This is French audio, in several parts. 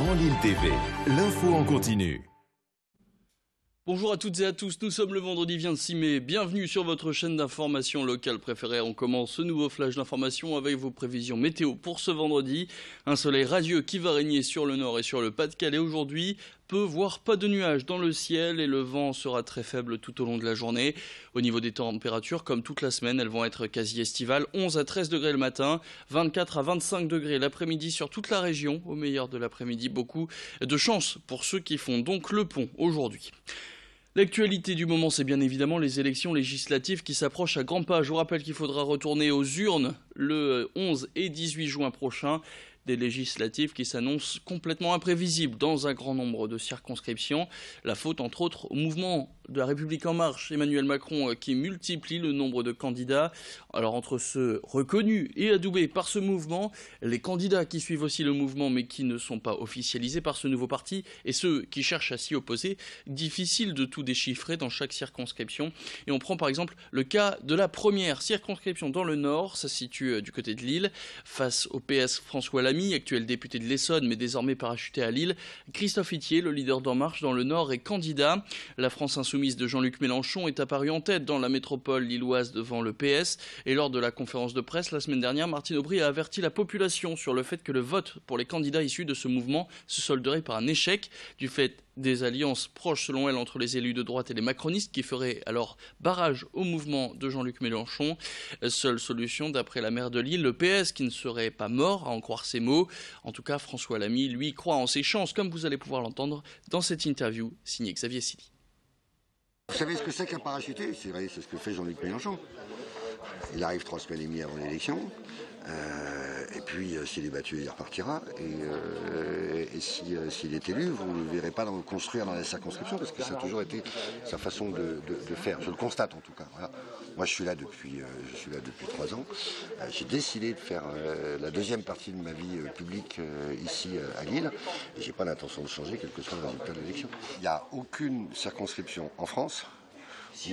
Grand Lille TV, l'info en continu. Bonjour à toutes et à tous, nous sommes le vendredi 26 mai, bienvenue sur votre chaîne d'information locale préférée. On commence ce nouveau flash d'information avec vos prévisions météo pour ce vendredi. Un soleil radieux qui va régner sur le nord et sur le Pas-de-Calais aujourd'hui. Peu voire pas de nuages dans le ciel et le vent sera très faible tout au long de la journée. Au niveau des températures, comme toute la semaine, elles vont être quasi estivales. 11 à 13 degrés le matin, 24 à 25 degrés l'après-midi sur toute la région. Au meilleur de l'après-midi, beaucoup de chance pour ceux qui font donc le pont aujourd'hui. L'actualité du moment, c'est bien évidemment les élections législatives qui s'approchent à grands pas. Je vous rappelle qu'il faudra retourner aux urnes le 11 et 18 juin prochain. Des législatives qui s'annoncent complètement imprévisibles dans un grand nombre de circonscriptions. La faute, entre autres, au mouvement de la République En Marche, Emmanuel Macron, qui multiplie le nombre de candidats. Alors entre ceux reconnus et adoubés par ce mouvement, les candidats qui suivent aussi le mouvement mais qui ne sont pas officialisés par ce nouveau parti, et ceux qui cherchent à s'y opposer, difficile de tout déchiffrer dans chaque circonscription. Et on prend par exemple le cas de la première circonscription dans le Nord, ça se situe du côté de Lille, face au PS François Lamy, actuel député de l'Essonne mais désormais parachuté à Lille. Christophe Ithier, le leader d'En Marche dans le Nord, est candidat. La France Insoumise de Jean-Luc Mélenchon est apparue en tête dans la métropole lilloise devant le PS. Et lors de la conférence de presse la semaine dernière, Martine Aubry a averti la population sur le fait que le vote pour les candidats issus de ce mouvement se solderait par un échec, du fait des alliances proches selon elle entre les élus de droite et les macronistes qui feraient alors barrage au mouvement de Jean-Luc Mélenchon. Seule solution d'après la maire de Lille, le PS qui ne serait pas mort, à en croire ses mots. En tout cas, François Lamy, lui, croit en ses chances, comme vous allez pouvoir l'entendre dans cette interview signée Xavier Silly. Vous savez ce que c'est qu'un parachuté? C'est vrai, c'est ce que fait Jean-Luc Mélenchon. Il arrive 3 semaines et demie avant l'élection, et puis s'il est battu, il repartira. Et s'il est élu, vous ne le verrez pas construire dans la circonscription, parce que ça a toujours été sa façon de faire. Je le constate en tout cas. Voilà. Moi, je suis là depuis 3 ans. J'ai décidé de faire la deuxième partie de ma vie publique ici à Lille, et j'ai pas l'intention de changer, quel que soit le résultat de l'élection. Il n'y a aucune circonscription en France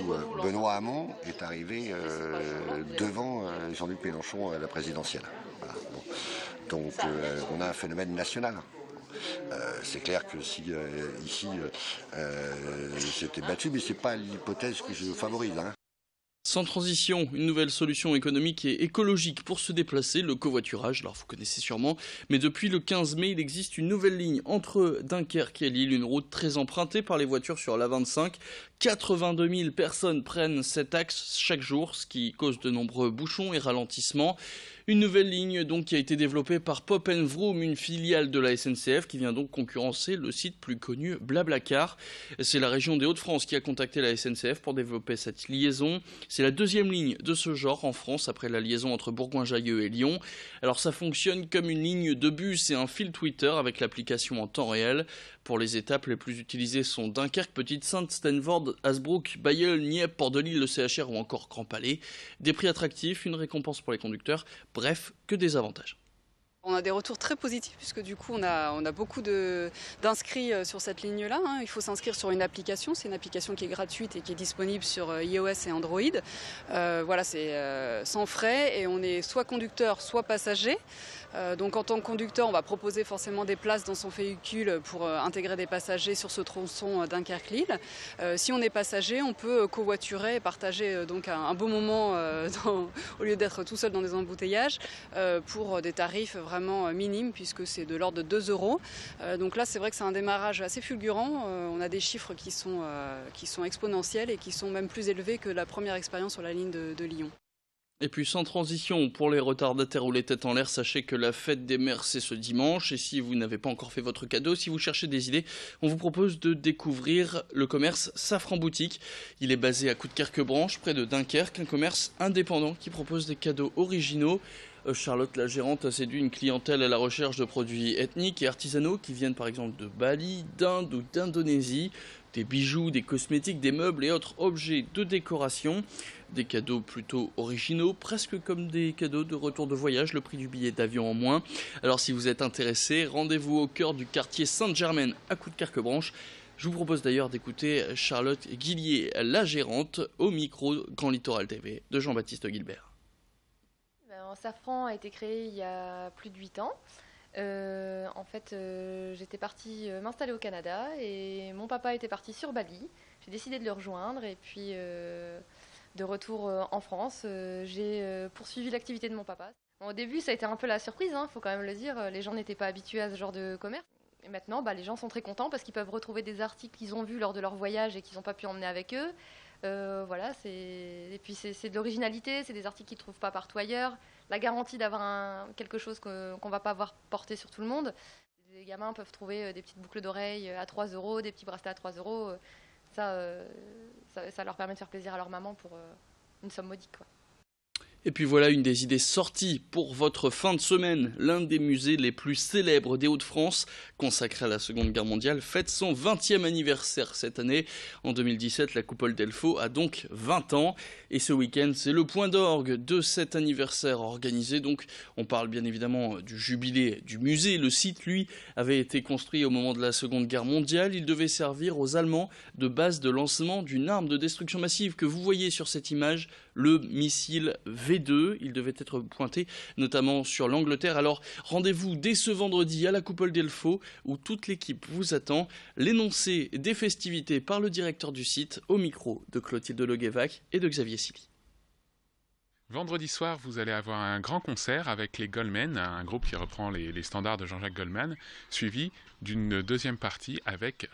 où Benoît Hamon est arrivé devant Jean-Luc Mélenchon à la présidentielle. Voilà. Donc on a un phénomène national. C'est clair que si ici j'étais battu, mais c'est pas l'hypothèse que je favorise. Sans transition, une nouvelle solution économique et écologique pour se déplacer, le covoiturage. Alors vous connaissez sûrement, mais depuis le 15 mai, il existe une nouvelle ligne entre Dunkerque et Lille, une route très empruntée par les voitures sur l'A25. 82 000 personnes prennent cet axe chaque jour, ce qui cause de nombreux bouchons et ralentissements. Une nouvelle ligne donc qui a été développée par Pop & Vroom, une filiale de la SNCF qui vient donc concurrencer le site plus connu Blablacar. C'est la région des Hauts-de-France qui a contacté la SNCF pour développer cette liaison. C'est la deuxième ligne de ce genre en France après la liaison entre Bourgoin-Jallieu et Lyon. Alors ça fonctionne comme une ligne de bus et un fil Twitter avec l'application en temps réel. Pour les étapes les plus utilisées sont Dunkerque, Petite-Sainte, Stanford, Hasbrook, Bailleul, Nieppe, Port-de-Lille, le CHR ou encore Grand Palais. Des prix attractifs, une récompense pour les conducteurs, bref, que des avantages. On a des retours très positifs puisque du coup on a beaucoup d'inscrits sur cette ligne-là. Il faut s'inscrire sur une application. C'est une application qui est gratuite et qui est disponible sur iOS et Android. Voilà, c'est sans frais et on est soit conducteur, soit passager. Donc en tant que conducteur, on va proposer forcément des places dans son véhicule pour intégrer des passagers sur ce tronçon Dunkerque-Lille. Si on est passager, on peut covoiturer et partager donc un beau moment au lieu d'être tout seul dans des embouteillages pour des tarifs vraiment minimes puisque c'est de l'ordre de 2 €. Donc là, c'est vrai que c'est un démarrage assez fulgurant. On a des chiffres qui sont exponentiels et qui sont même plus élevés que la première expérience sur la ligne de Lyon. Et puis sans transition, pour les retardataires ou les têtes en l'air, sachez que la fête des mères c'est ce dimanche. Et si vous n'avez pas encore fait votre cadeau, si vous cherchez des idées, on vous propose de découvrir le commerce Safran Boutique. Il est basé à Coudekerque-Branche, près de Dunkerque, un commerce indépendant qui propose des cadeaux originaux. Charlotte, la gérante, a séduit une clientèle à la recherche de produits ethniques et artisanaux qui viennent par exemple de Bali, d'Inde ou d'Indonésie. Des bijoux, des cosmétiques, des meubles et autres objets de décoration. Des cadeaux plutôt originaux, presque comme des cadeaux de retour de voyage, le prix du billet d'avion en moins. Alors si vous êtes intéressé, rendez-vous au cœur du quartier Sainte-Germaine à Coudekerque-Branche. Je vous propose d'ailleurs d'écouter Charlotte Guillier, la gérante, au micro Grand Littoral TV de Jean-Baptiste Guilbert. Safran a été créé il y a plus de 8 ans. En fait, j'étais partie m'installer au Canada et mon papa était parti sur Bali. J'ai décidé de le rejoindre et puis de retour en France, j'ai poursuivi l'activité de mon papa. Bon, au début, ça a été un peu la surprise, faut quand même le dire. Les gens n'étaient pas habitués à ce genre de commerce. Et maintenant, les gens sont très contents parce qu'ils peuvent retrouver des articles qu'ils ont vus lors de leur voyage et qu'ils n'ont pas pu emmener avec eux. Et puis c'est de l'originalité, c'est des articles qu'ils ne trouvent pas partout ailleurs. La garantie d'avoir quelque chose qu'on ne va pas avoir porté sur tout le monde. Les gamins peuvent trouver des petites boucles d'oreilles à 3 €, des petits bracelets à 3 €. Ça leur permet de faire plaisir à leur maman pour une somme modique, quoi. Et puis voilà une des idées sorties pour votre fin de semaine. L'un des musées les plus célèbres des Hauts-de-France, consacré à la Seconde Guerre mondiale, fête son 20e anniversaire cette année. En 2017, la Coupole Delfaux a donc 20 ans. Et ce week-end, c'est le point d'orgue de cet anniversaire organisé. Donc on parle bien évidemment du jubilé du musée. Le site, lui, avait été construit au moment de la Seconde Guerre mondiale. Il devait servir aux Allemands de base de lancement d'une arme de destruction massive que vous voyez sur cette image, le missile V2. Il devait être pointé notamment sur l'Angleterre. Alors rendez-vous dès ce vendredi à la Coupole Delfaux où toute l'équipe vous attend. L'énoncé des festivités par le directeur du site au micro de Clotilde Leguévac et de Xavier Silly. Vendredi soir, vous allez avoir un grand concert avec les Goldman, un groupe qui reprend les standards de Jean-Jacques Goldman, suivi d'une deuxième partie avec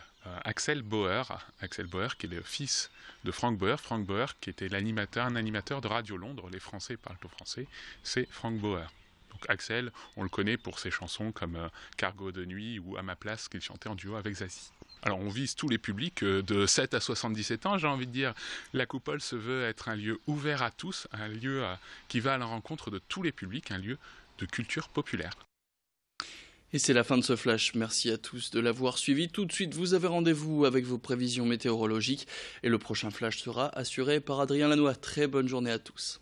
Axel Bauer. Axel Bauer qui est le fils de Frank Bauer. Frank Bauer qui était un animateur de Radio Londres. Les Français parlent au français, c'est Frank Bauer. Donc Axel, on le connaît pour ses chansons comme Cargo de nuit ou À ma place qu'il chantait en duo avec Zazie. Alors on vise tous les publics de 7 à 77 ans, j'ai envie de dire. La Coupole se veut être un lieu ouvert à tous, un lieu qui va à la rencontre de tous les publics, un lieu de culture populaire. Et c'est la fin de ce flash. Merci à tous de l'avoir suivi. Tout de suite, vous avez rendez-vous avec vos prévisions météorologiques. Et le prochain flash sera assuré par Adrien Lanois. Très bonne journée à tous.